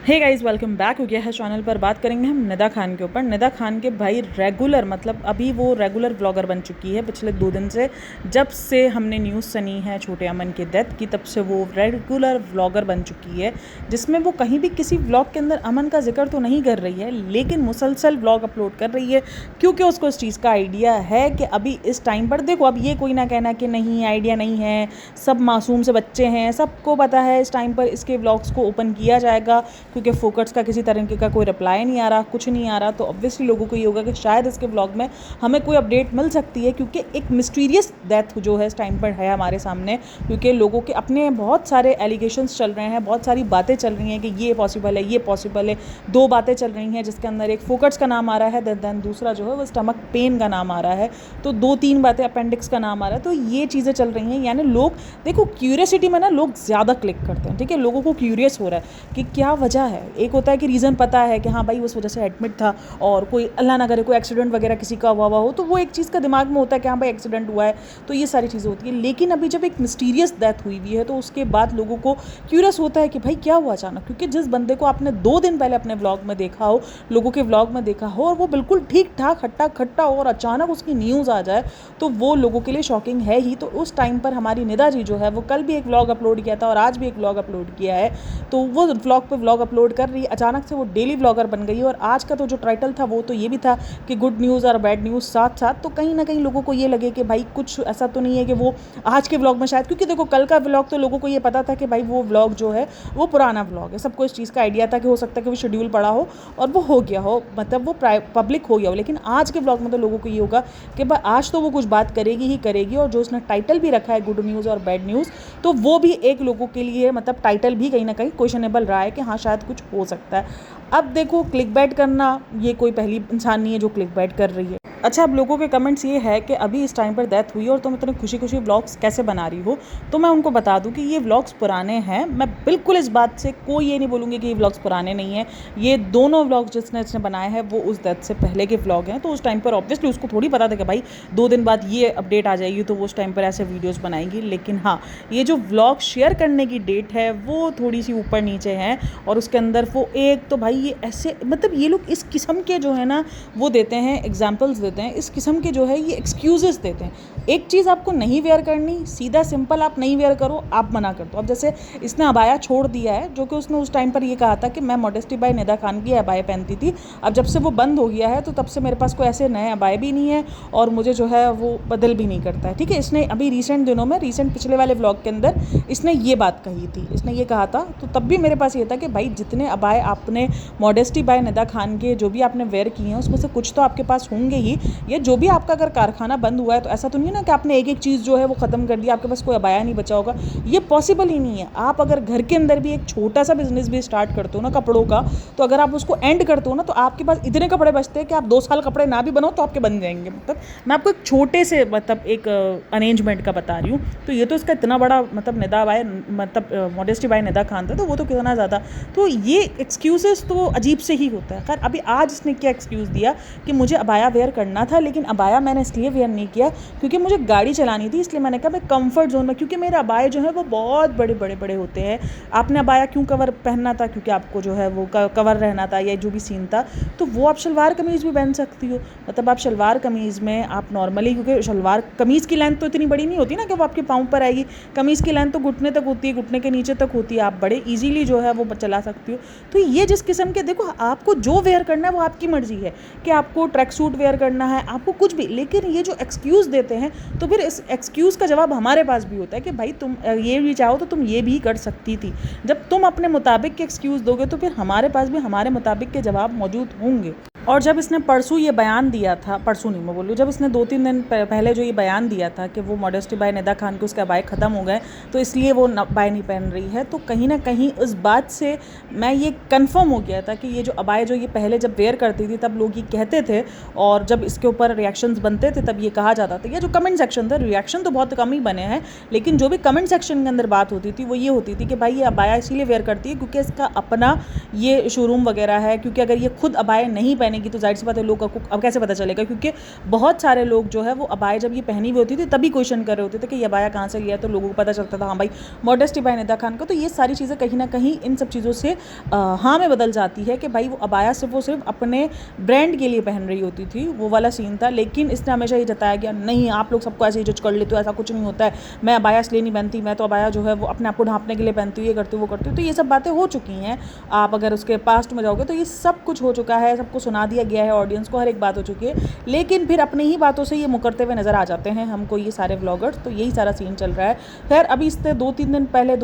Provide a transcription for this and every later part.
Hey guys, welcome back हो गया है चैनल पर। बात करेंगे हम निदा खान के ऊपर। निदा खान के भाई रेगुलर मतलब अभी वो रेगुलर व्लॉगर बन चुकी है पिछले 2 दिन से। जब से हमने न्यूज़ सुनी है छोटे अमन के डेथ की, तब से वो रेगुलर व्लॉगर बन चुकी है, जिसमें वो कहीं भी किसी व्लॉग के अंदर अमन का जिक्र तो नहीं कर रही है, लेकिन मुसलसल व्लॉग अपलोड कर रही है, क्योंकि उसको इस चीज़ का आइडिया है कि अभी इस टाइम पर देखो, अब ये कोई ना कहना कि नहीं आइडिया नहीं है, सब मासूम से बच्चे हैं, सबको पता है इस टाइम पर इसके व्लॉग्स को ओपन किया जाएगा, क्योंकि फोकट्स का किसी तरीके का कोई रिप्लाई नहीं आ रहा, कुछ नहीं आ रहा। तो ऑब्वियसली लोगों को ये होगा कि शायद इसके व्लॉग में हमें कोई अपडेट मिल सकती है, क्योंकि एक मिस्टीरियस डेथ जो है इस टाइम पर है हमारे सामने, क्योंकि लोगों के अपने बहुत सारे एलिगेशंस चल रहे हैं, बहुत सारी बातें चल रही हैं कि ये पॉसिबल है, ये पॉसिबल है। 2 बातें चल रही हैं जिसके अंदर एक फोकट्स का नाम आ रहा है, दैन दूसरा जो है वो स्टमक पेन का नाम आ रहा है, तो 2-3 बातें अपेंडिक्स का नाम आ रहा है। तो ये चीज़ें चल रही हैं, यानी लोग देखो क्यूरियसिटी में ना लोग ज़्यादा क्लिक करते हैं, ठीक है, लोगों को क्यूरियस हो रहा है कि क्या वजह है। एक होता है कि रीज़न पता है कि हाँ भाई उस वजह से एडमिट था, और कोई अल्लाह ना करे कोई एक्सीडेंट वगैरह किसी का हुआ हो, तो वो एक चीज़ का दिमाग में होता है कि हाँ भाई एक्सीडेंट हुआ है, तो ये सारी चीज़ें होती है। लेकिन अभी जब एक मिस्टीरियस डेथ हुई हुई है, तो उसके बाद लोगों को क्यूरियस होता है कि भाई क्या हुआ अचानक, क्योंकि जिस बंदे को आपने 2 दिन पहले अपने व्लॉग में देखा हो, लोगों के व्लॉग में देखा हो, और वो बिल्कुल ठीक ठाक हट्टा खट्टा हो, और अचानक उसकी न्यूज़ आ जाए, तो वो लोगों के लिए शॉकिंग है ही। तो उस टाइम पर हमारी निदा जी जो है वो कल भी एक व्लॉग अपलोड किया था, और आज भी एक व्लॉग अपलोड किया है, तो वो व्लॉग पे व्लॉग अपलोड कर रही है, अचानक से वो डेली व्लॉगर बन गई है। और आज का तो जो टाइटल था वो तो ये भी था कि गुड न्यूज़ और बैड न्यूज़ साथ साथ, तो कहीं ना कहीं लोगों को ये लगे कि भाई कुछ ऐसा तो नहीं है कि वो आज के व्लॉग में शायद, क्योंकि देखो कल का व्लॉग तो लोगों को ये पता था कि भाई वो व्लॉग जो है वो पुराना व्लॉग है, सबको इस चीज़ का आइडिया था कि हो सकता है कि वो शेड्यूल पड़ा हो और वो हो गया हो, मतलब वो पब्लिक हो गया हो। लेकिन आज के व्लॉग में तो लोगों को ये होगा कि भाई आज तो वो कुछ बात करेगी ही करेगी, और जो उसने टाइटल भी रखा है गुड न्यूज़ और बैड न्यूज़, तो वो भी एक लोगों के लिए मतलब टाइटल भी कहीं ना कहीं क्वेश्चनेबल रहा है कि हाँ शायद कुछ हो सकता है। अब देखो क्लिक बैट करना, ये कोई पहली इंसान नहीं है जो क्लिक बैट कर रही है। अच्छा, अब लोगों के कमेंट्स ये है कि अभी इस टाइम पर डेथ हुई और तुम इतने खुशी खुशी व्लॉग्स कैसे बना रही हो। तो मैं उनको बता दूं कि ये व्लॉग्स पुराने हैं, मैं बिल्कुल इस बात से कोई ये नहीं बोलूँगी कि ये व्लॉग्स पुराने नहीं हैं। ये दोनों व्लॉग्स जिसने बनाए हैं वो उस डेथ से पहले के व्लॉग हैं, तो उस टाइम पर ऑब्वियसली उसको थोड़ी पता था कि भाई 2 दिन बाद ये अपडेट आ जाएगी, तो वो उस टाइम पर ऐसे वीडियोज़ बनाएगी। लेकिन हाँ, ये जो व्लॉग शेयर करने की डेट है वो थोड़ी सी ऊपर नीचे है, और उसके अंदर वो एक तो भाई ये ऐसे मतलब ये लोग इस किस्म के जो है ना वो देते हैं, एग्जाम्पल्स देते हैं, इस किस्म के जो है ये एक्सक्यूजेस देते हैं। एक चीज़ आपको नहीं वेयर करनी, सीधा सिंपल आप नहीं वेयर करो, आप मना कर दो। अब जैसे इसने अबाया छोड़ दिया है, जो कि उसने उस टाइम पर ये कहा था कि मैं मॉडेस्टी बाय निदा खान की अबाया पहनती थी, अब जब से वो बंद हो गया है तो तब से मेरे पास कोई ऐसे नए अबाए भी नहीं है, और मुझे जो है वो बदल भी नहीं करता है, ठीक है। इसने अभी रिसेंट दिनों में पिछले वाले व्लॉग के अंदर इसने ये बात कही थी, इसने ये कहा था, तो तब भी मेरे पास ये था कि भाई जितने अबाए आपने मॉडेस्टी बाय निदा खान के जो भी आपने वेयर किए हैं उसमें से कुछ तो आपके पास होंगे ही, या जो भी आपका अगर कारखाना बंद हुआ है तो ऐसा तो नहीं ना कि आपने एक एक चीज़ जो है वो ख़त्म कर दिया, आपके पास कोई अबाया नहीं बचा होगा, ये पॉसिबल ही नहीं है। आप अगर घर के अंदर भी एक छोटा सा बिजनेस भी स्टार्ट करते हो ना कपड़ों का, तो अगर आप उसको एंड करते हो ना, तो आपके पास इतने कपड़े बचते हैं कि आप 2 साल कपड़े ना भी बनाओ तो आपके बन जाएंगे। मतलब मैं आपको एक छोटे से मतलब एक अरेंजमेंट का बता रही हूँ, तो ये तो इसका इतना बड़ा मतलब निदा बाय मतलब मॉडेस्टी बाय निदा खान था, तो वो तो कितना ज़्यादा, तो ये एक्सक्यूज़ेस तो अजीब से ही होता है। खैर अभी आज इसने क्या एक्सक्यूज़ दिया कि मुझे अबाया वेयर करना था, लेकिन अबाया मैंने इसलिए वेयर नहीं किया क्योंकि मुझे गाड़ी चलानी थी, इसलिए मैंने कहा मैं कंफर्ट जोन में, क्योंकि मेरे अबाए जो है वो बहुत बड़े बड़े बड़े होते हैं। आपने अबाया क्यों कवर पहनना था, क्योंकि आपको जो है वो कवर रहना था, या जो भी सीन था, तो वो आप शलवार कमीज़ भी पहन सकती हो। मतलब आप शलवार कमीज़ में आप नॉर्मली, क्योंकि शलवार कमीज़ की लेंथ तो इतनी बड़ी नहीं होती ना कि वो आपके पाँव पर आएगी, कमीज़ की लेंथ तो घुटने तक होती है, घुटने के नीचे तक होती है, आप बड़े ईजीली जो है वो चला सकती हो। तो ये जिस किस्म के, देखो आपको जो वेयर करना है वो आपकी मर्जी है कि आपको ट्रैक सूट वेयर करना है, आपको कुछ भी, लेकिन ये जो एक्सक्यूज़ देते हैं, तो फिर इस एक्सक्यूज़ का जवाब हमारे पास भी होता है कि भाई तुम ये भी चाहो तो तुम ये भी कर सकती थी। जब तुम अपने मुताबिक के एक्सक्यूज़ दोगे तो फिर हमारे पास भी हमारे मुताबिक के जवाब मौजूद होंगे। और जब इसने परसों ये बयान दिया था, परसों नहीं मैं बोल रही हूँ, जब इसने 2-3 दिन पहले जो ये बयान दिया था कि वो मॉडेस्टी बाय निदा खान के उसके अबाए ख़त्म हो गए, तो इसलिए वो अबाए नहीं पहन रही है, तो कहीं ना कहीं उस बात से मैं ये कंफर्म हो गया था कि ये जो अबाए जो ये पहले जब वेयर करती थी तब लोग ये कहते थे, और जब इसके ऊपर रिएक्शंस बनते थे तब ये कहा जाता था, या जो कमेंट सेक्शन था, रिएक्शन तो बहुत कम ही बने हैं, लेकिन जो भी कमेंट सेक्शन के अंदर बात होती थी वो ये होती थी कि भाई ये अबाया इसीलिए वेयर करती है क्योंकि इसका अपना ये शोरूम वगैरह है, क्योंकि अगर ये खुद अबाए नहीं पहनेगी पहनेगी तो जाहिर सी बात है लोग को अब कैसे पता चलेगा, क्योंकि बहुत सारे लोग जो है वो अबाया जब ये पहनी हुई होती थी तभी क्वेश्चन कर रहे होते थे कि ये अबाया कहाँ से लिया, तो लोगों को पता चलता था हाँ भाई मॉडेस्टी बाय निदा खान का। तो ये सारी चीज़ें कहीं ना कहीं इन सब चीज़ों से हाँ में बदल जाती है कि भाई वो अबाया सिर्फ अपने ब्रांड के लिए पहन रही होती थी, वो वाला सीन था। लेकिन इसने हमेशा ये जताया गया नहीं आप लोग सबको ऐसे ही जज कर लेते हो, ऐसा कुछ नहीं होता है, मैं अबाया इसलिए नहीं पहनती, मैं तो अबाया जो है वो अपने आप को ढांपने के लिए पहनती हूँ, ये करती हूँ वो करती हूँ। तो ये सब बातें हो चुकी हैं, आप अगर उसके पास्ट में जाओगे तो ये सब कुछ हो चुका है, सबको सुना दिया गया है, ऑडियंस को हर एक बात हो चुकी है। लेकिन फिर अपनी ही बातों से ये मुकरते हुए नज़र आ जाते हैं हमको ये सारे व्लॉगर्स। तो यही सारा सीन चल रहा है। खैर अभी इससे 2-3 दिन पहले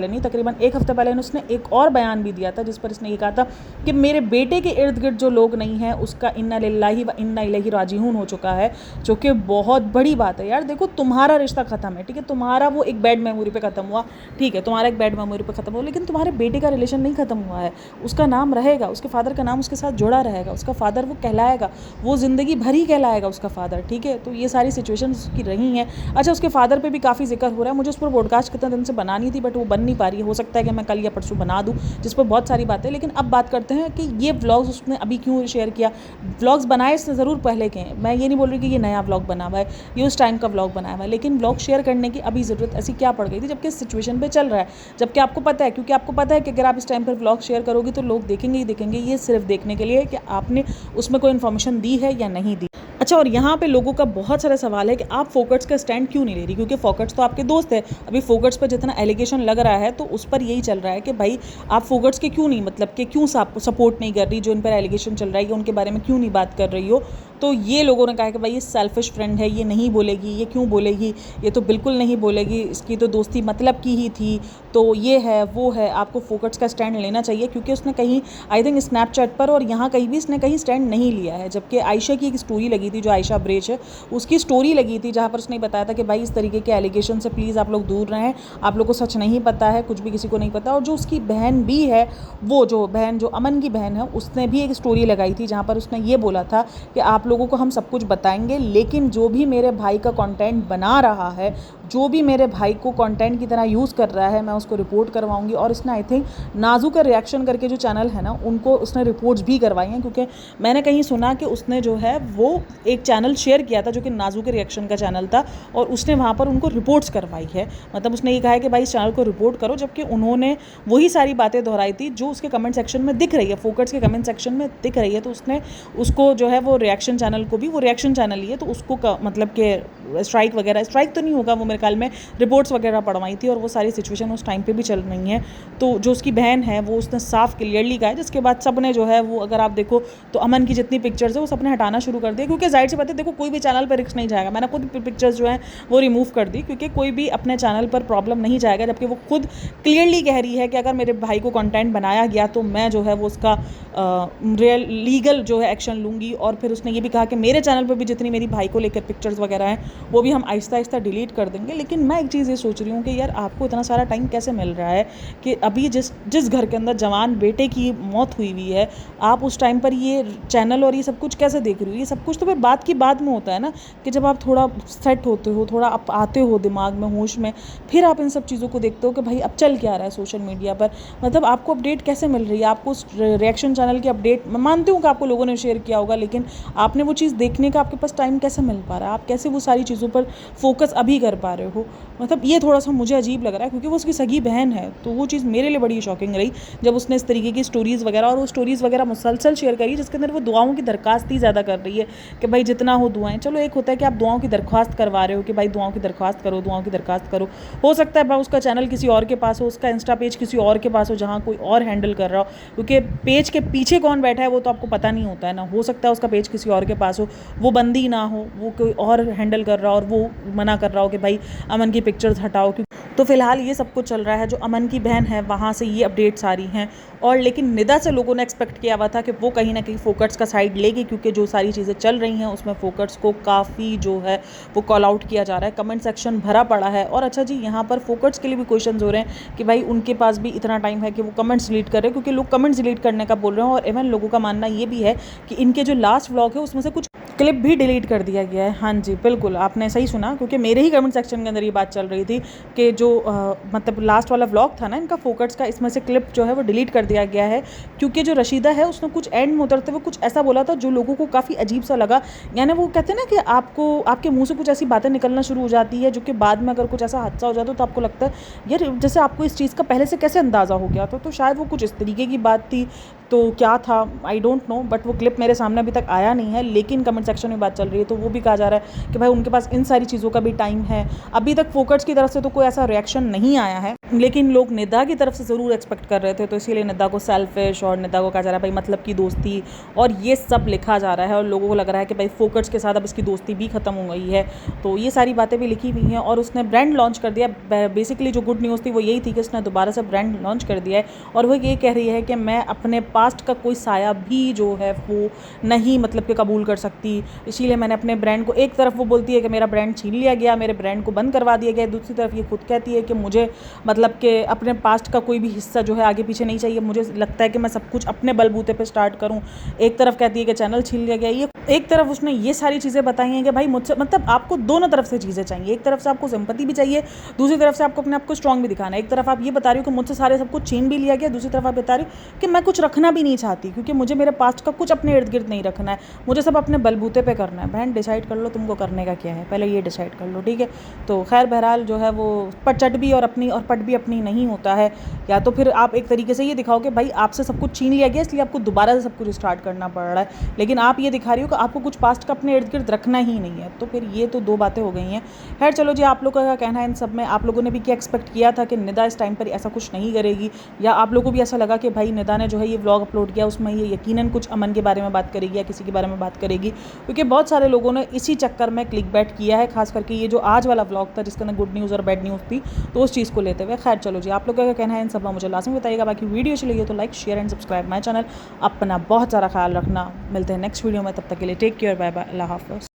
नहीं, तकरीबन 1 हफ्ते पहले उसने एक और बयान भी दिया था जिस पर इसने ये कहा था कि मेरे बेटे के इर्द गिर्द जो लोग नहीं हैं उसका इन्ना लिल्लाही व इन्ना इलैहि राजिऊन हो चुका है, जो कि बहुत बड़ी बात है यार। देखो तुम्हारा रिश्ता खत्म है, ठीक है, तुम्हारा वो एक बैड मेमोरी पे खत्म हुआ, ठीक है, तुम्हारा एक बैड मेमोरी पे खत्म हुआ, लेकिन तुम्हारे बेटे का रिलेशन नहीं खत्म हुआ है। उसका नाम रहेगा, उसके फादर का नाम उसके साथ जुड़ा रहेगा, उसका फादर वो कहलाएगा, वो ज़िंदगी भर ही कहलाएगा उसका फादर, ठीक है। तो ये सारी सिचुएशन की रही हैं। अच्छा उसके फादर पे भी काफ़ी जिक्र हो रहा है, मुझे उस पर पॉडकास्ट कितने दिन से बनानी थी बट वो बन नहीं पा रही है, हो सकता है कि मैं कल या परसों बना दूँ जिस पर बहुत सारी बातें। लेकिन अब बात करते हैं कि ये व्लॉग्स उसने अभी क्यों शेयर किया। व्लॉग्स बनाए इसने ज़रूर पहले के हैं, मैं ये नहीं बोल रही कि ये नया व्लॉग बना हुआ है, ये उस टाइम का व्लॉग बनाया हुआ है, लेकिन व्लॉग शेयर करने की अभी ज़रूरत ऐसी क्या पड़ गई थी जबकि इस सिचुएशन पे चल रहा है, जबकि आपको पता है, क्योंकि आपको पता है कि अगर आप इस टाइम पर व्लॉग शेयर करोगे तो लोग देखेंगे ही देखेंगे, ये सिर्फ देखने के लिए कि आपने उसमें कोई इन्फॉर्मेशन दी है या नहीं दी। अच्छा और यहाँ पे लोगों का बहुत सारा सवाल है कि आप फोकट्स का स्टैंड क्यों नहीं ले रही, क्योंकि फोकट्स तो आपके दोस्त है। अभी फोकट्स पर जितना एलिगेशन लग रहा है तो उस पर यही चल रहा है कि भाई आप फोकट्स के क्यों नहीं, मतलब कि क्यों सपोर्ट नहीं कर रही, जो इन पर एलिगेशन चल रहा है उनके बारे में क्यों नहीं बात कर रही हो। तो ये लोगों ने कहा कि भाई ये सेल्फिश फ्रेंड है, ये नहीं बोलेगी, ये क्यों बोलेगी, ये तो बिल्कुल नहीं बोलेगी, इसकी तो दोस्ती मतलब की ही थी, तो ये है वो है, आपको फोकट्स का स्टैंड लेना चाहिए। क्योंकि उसने कहीं आई थिंक स्नैपचैट पर और यहाँ कहीं भी इसने कहीं स्टैंड नहीं लिया है। जबकि आयशा की एक स्टोरी लगी थी, जो आयशा ब्रेच है उसकी स्टोरी लगी थी, जहाँ पर उसने बताया था कि भाई इस तरीके के एलिगेशन से प्लीज़ आप लोग दूर रहें, आप लोग को सच नहीं पता है, कुछ भी किसी को नहीं पता। और जो उसकी बहन भी है, वो जो बहन जो अमन की बहन है, उसने भी एक स्टोरी लगाई थी जहाँ पर उसने ये बोला था कि आप लोगों को हम सब कुछ बताएंगे, लेकिन जो भी मेरे भाई का कंटेंट बना रहा है, जो भी मेरे भाई को कंटेंट की तरह यूज़ कर रहा है, मैं उसको रिपोर्ट करवाऊंगी। और इसने आई थिंक नाजू का रिएक्शन करके जो चैनल है ना, उनको उसने रिपोर्ट्स भी करवाई हैं, क्योंकि मैंने कहीं सुना कि उसने जो है वो एक चैनल शेयर किया था जो कि नाजू के रिएक्शन का चैनल था, और उसने वहाँ पर उनको रिपोर्ट्स करवाई है। मतलब उसने ये कहा है कि भाई इस चैनल को रिपोर्ट करो, जबकि उन्होंने वही सारी बातें दोहराई थी जो उसके कमेंट सेक्शन में दिख रही है, फोकट्स के कमेंट सेक्शन में दिख रही है। तो उसने उसको जो है वो रिएक्शन चैनल को भी, वो रिएक्शन चैनल ही है, तो उसको मतलब कि स्ट्राइक वगैरह, स्ट्राइक तो नहीं होगा, वो मेरे ख्याल में रिपोर्ट्स वगैरह पढ़वाई थी, और वो सारी सिचुएशन उस टाइम पे भी चल रही हैं। तो जो उसकी बहन है वो उसने साफ क्लियरली कहा है, जिसके बाद सब ने जो है वो, अगर आप देखो तो अमन की जितनी पिक्चर्स है वो सबने हटाना शुरू कर दिया, क्योंकि जाहिर सी बात है देखो कोई भी चैनल पर रिस्क नहीं जाएगा। मैंने खुद पिक्चर्स जो हैं वो रिमूव कर दी, क्योंकि कोई भी अपने चैनल पर प्रॉब्लम नहीं जाएगा, जबकि वो खुद क्लियरली कह रही है कि अगर मेरे भाई को कंटेंट बनाया गया तो मैं जो है वो उसका रियल लीगल जो है एक्शन लूँगी। और फिर उसने ये भी कहा कि मेरे चैनल पर भी जितनी मेरी भाई को लेकर पिक्चर्स वगैरह हैं वो भी हम आहिस्ता आहिस्ता डिलीट कर देंगे। लेकिन मैं एक चीज़ ये सोच रही हूँ कि यार आपको इतना सारा टाइम कैसे मिल रहा है कि अभी जिस घर के अंदर जवान बेटे की मौत हुई हुई है, आप उस टाइम पर ये चैनल और ये सब कुछ कैसे देख रही हो। ये सब कुछ तो फिर बात की बाद में होता है ना, कि जब आप थोड़ा सेट होते हो, थोड़ा आप आते हो दिमाग में, होश में, फिर आप इन सब चीज़ों को देखते हो कि भाई अब चल क्या रहा है सोशल मीडिया पर। मतलब आपको अपडेट कैसे मिल रही है, आपको उस रिएक्शन चैनल की अपडेट, मैं मानती हूँ कि आपको लोगों ने शेयर किया होगा, लेकिन आपने वो चीज़ देखने का आपके पास टाइम कैसे मिल पा रहा है, आप कैसे वो सारी चीज़ों पर फोकस अभी कर पा रहे हो। मतलब ये थोड़ा सा मुझे अजीब लग रहा है, क्योंकि वो उसकी सगी बहन है। तो वो चीज़ मेरे लिए बड़ी शॉकिंग रही जब उसने इस तरीके की स्टोरीज़ वगैरह, और वो स्टोरीज़ वगैरह मुसलसल शेयर करी जिसके अंदर वो दुआओं की दरख्वास्त ही ज़्यादा कर रही है कि भाई जितना हो दुआएं। चलो एक होता है कि आप दुआओं की दरख्वास्त करवा रहे हो कि भाई दुआओं की दरख्वास्त करो, दुआओं की दरख्वास्त करो, हो सकता है भाई उसका चैनल किसी और के पास हो, उसका इंस्टा पेज किसी और के पास हो जहाँ कोई और हैंडल कर रहा हो, क्योंकि पेज के पीछे कौन बैठा है वो तो आपको पता नहीं होता है ना। हो सकता है उसका पेज किसी और के पास हो, वो बंदी ना हो, वो कोई और हैंडल कर रहा हो और वो मना कर रहा हो कि भाई अमन की पिक्चर्स हटाओ। तो फिलहाल ये सब कुछ चल रहा है, जो अमन की बहन है वहाँ से ये अपडेट्स आ रही हैं। और लेकिन निदा से लोगों ने एक्सपेक्ट किया हुआ था कि वो कहीं ना कहीं फोकट्स का साइड लेगी, क्योंकि जो सारी चीज़ें चल रही हैं उसमें फोकट्स को काफ़ी जो है वो कॉल आउट किया जा रहा है, कमेंट सेक्शन भरा पड़ा है। और अच्छा जी, यहाँ पर फोकट्स के लिए भी क्वेश्चन हो रहे हैं कि भाई उनके पास भी इतना टाइम है कि वो कमेंट्स डिलीट कर रहे हैं, क्योंकि लोग कमेंट्स डिलीट करने का बोल रहे हैं। और इवन लोगों का मानना ये भी है कि इनके जो लास्ट व्लॉग है उसमें से कुछ क्लिप भी डिलीट कर दिया गया है। हाँ जी, बिल्कुल आपने सही सुना, क्योंकि मेरे ही कमेंट सेक्शन के अंदर ये बात चल रही थी कि जो मतलब लास्ट वाला व्लॉग था ना इनका फोकट्स का, इसमें से क्लिप जो है वो डिलीट कर दिया गया है, क्योंकि जो रशीदा है उसने कुछ एंड में उतरते हुए कुछ ऐसा बोला था जो लोगों को काफ़ी अजीब सा लगा। यानी वो कहते हैं ना कि आपको आपके मुँह से कुछ ऐसी बातें निकलना शुरू हो जाती है जो कि बाद में अगर कुछ ऐसा हादसा हो जाता है तो आपको लगता है यार जैसे आपको इस चीज़ का पहले से कैसे अंदाज़ा हो गया था। तो शायद वो कुछ इस तरीके की बात थी, तो क्या था आई डोंट नो, बट वो क्लिप मेरे सामने अभी तक आया नहीं है। लेकिन कमेंट सेक्शन में बात चल रही है तो वो भी कहा जा रहा है कि भाई उनके पास इन सारी चीज़ों का भी टाइम है। अभी तक फोकट्स की तरफ से तो कोई ऐसा रिएक्शन नहीं आया है, लेकिन लोग निदा की तरफ से ज़रूर एक्सपेक्ट कर रहे थे, तो इसीलिए निदा को सेल्फिश और निदा को कहा जा रहा है भाई मतलब की दोस्ती और ये सब लिखा जा रहा है, और लोगों को लग रहा है कि भाई फोकट्स के साथ अब इसकी दोस्ती भी ख़त्म हो गई है। तो ये सारी बातें भी लिखी हुई हैं, और उसने ब्रांड लॉन्च कर दिया। बेसिकली जो गुड न्यूज़ थी वो यही थी कि उसने दोबारा से ब्रांड लॉन्च कर दिया है, और वो ये कह रही है कि मैं अपने पास्ट का कोई साया भी जो है वो नहीं मतलब कि कबूल कर सकती, इसीलिए मैंने अपने ब्रांड को, एक तरफ वो बोलती है कि मेरा ब्रांड छीन लिया गया, मेरे ब्रांड को बंद करवा दिया गया, दूसरी तरफ ये खुद कहती है कि मुझे मतलब कि अपने पास्ट का कोई भी हिस्सा जो है आगे पीछे नहीं चाहिए, मुझे लगता है कि मैं सब कुछ अपने बलबूते पे स्टार्ट करूं। एक तरफ कहती है कि चैनल छीन लिया गया, ये एक तरफ उसने ये सारी चीज़ें बताई हैं कि भाई मुझसे मतलब आपको दोनों तरफ से चीज़ें चाहिए, एक तरफ से आपको सिंपैथी भी चाहिए, दूसरी तरफ से आपको अपने आप को स्ट्रॉन्ग भी दिखाना है। एक तरफ आप ये बता रही हो कि मुझसे सारे सब कुछ छीन भी लिया गया, दूसरी तरफ आप बता रही हो कि मैं कुछ रखना भी नहीं चाहती, क्योंकि मुझे मेरे पास्ट का कुछ अपने इर्द गिर्द नहीं रखना है, मुझे सब अपने बलबूते पे करना है। बहन डिसाइड कर लो तुमको करने का क्या है, पहले ये डिसाइड कर लो, ठीक है। तो खैर बहरहाल जो है वो पचट भी और अपनी और पट भी अपनी नहीं होता है, या तो फिर आप एक तरीके से ये दिखाओ कि भाई आपसे सब कुछ छीन लिया गया इसलिए आपको दोबारा से सब कुछ स्टार्ट करना पड़ रहा है, लेकिन आप ये दिखा रही हो कि आपको कुछ पास्ट का अपने इर्द गिर्द रखना ही नहीं है। तो फिर ये तो दो बातें हो गई हैं। खैर चलो जी, आप लोगों का कहना है इन सब में, आप लोगों ने भी क्या एक्सपेक्ट किया था कि निदा इस टाइम पर ऐसा कुछ नहीं करेगी, या आप लोगों को भी ऐसा लगा कि भाई निदा ने जो है ये व्लॉग अपलोड किया उसमें ये यकीनन कुछ अमन के बारे में बात करेगी या किसी के बारे में बात करेगी, क्योंकि बहुत सारे लोगों ने इसी चक्कर में क्लिक बैट किया है, खास करके ये जो आज वाला व्लॉग था जिसके अंदर गुड न्यूज़ और बैड न्यूज़ थी, तो उस चीज़ को लेते हुए। खैर चलो जी, आप लोगों का कहना है इन सब में मुझे लाजमी बताइएगा। बाकी वीडियो अच्छी लगी तो like share and subscribe my channel. अपना बहुत सारा ख्याल रखना, मिलते हैं नेक्स्ट वीडियो में, तब तक के लिए टेक केयर, बाय बाय, अल्लाह हाफ़िज़।